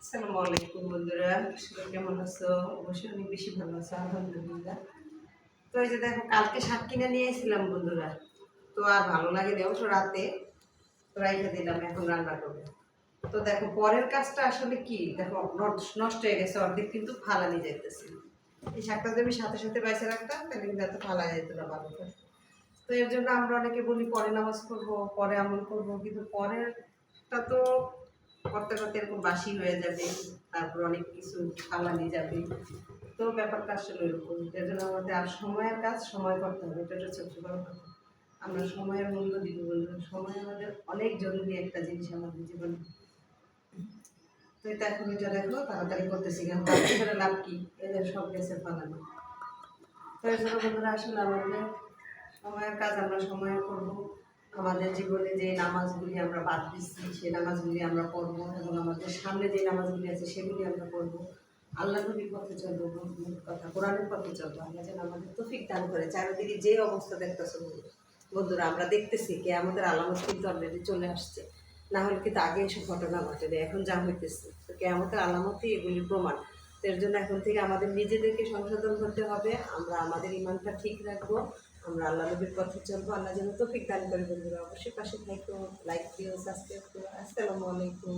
আসসালামু আলাইকুম বন্ধুরা, সবাই কেমন আছো? অবশ্যই অনেক বেশি ভালো আছো, আলহামদুলিল্লাহ। তো এই যে দেখো, কালকে শাক কিনে নিয়ে এসেছিলাম বন্ধুরা। তো আর ভালো লাগেনি, অবশ্য রাতে তো রাইখে দিলাম, এখন রান্না করবো। তো দেখো, পরের কাজটা আসলে কি দেখো, নষ্ট হয়ে গেছে অর্ধেক, কিন্তু ফালানি যাইতেছে। এই শাকটা যদি আমি সাথে সাথে বাইসে রাখতাম, তাহলে কিন্তু এত ফালা যেত না ভালো করে। তো এর জন্য আমরা অনেকে বলি পরে নামাজ পড়বো, পরে আমল করবো, কিন্তু পরেরটা তো করতে করতে এরকম বাসি হয়ে যাবে, তারপর অনেক কিছু ফালানি যাবে। তো ব্যাপারটা আসলে এরকম, এর জন্য আমাদের আর সময়ের কাজ সময় করতে হবে, এটা হচ্ছে সবচেয়ে বড় কথা। আমরা সময়ের মূল্য দিব বলবো, সময় আমাদের অনেক জরুরি একটা জিনিস আমাদের জীবনে। তো এটা এখন এটা দেখো তাড়াতাড়ি করতেছি, কারণ তাড়াতাড়ি লাভ কি, এদের সব গেছে ফালানো। তো এর জন্য বন্ধুরা আসলে আমাদের সময়ের কাজ আমরা সময়ে করব। আমাদের জীবনে যে নামাজগুলি আমরা বাদ দিচ্ছি, সেই নামাজগুলি আমরা পড়বো, এবং আমাদের সামনে যে নামাজগুলি আছে সেগুলি আমরা পড়বো। আল্লাহ নবীর পথে চলবো, কথা কোরআনের পথে চলবো। আল্লাহ যেন আমাদের তৌফিক দান করে। চারিদিকে যে অবস্থা দেখতেছো বন্ধুরা, আমরা দেখতেছি কে আমাদের আলামত কিন্তু অলরেডি চলে আসছে। না হলে কিন্তু আগে এসব ঘটনা ঘটেনি, এখন যা হইতেছে তো কেয়ামতের আলামতই এগুলির প্রমাণ। তো এর জন্য এখন থেকে আমাদের নিজেদেরকে সংশোধন করতে হবে, আমরা আমাদের ইমানটা ঠিক রাখবো, আমরা আল্লাহ নবীর পথে চলবো। আল্লাহ যেন তৌফিক দান করে। বন্ধুরা অবশ্যই পাশে থাকো, লাইক দিও, সাবস্ক্রাইব করো। আসসালামু আলাইকুম।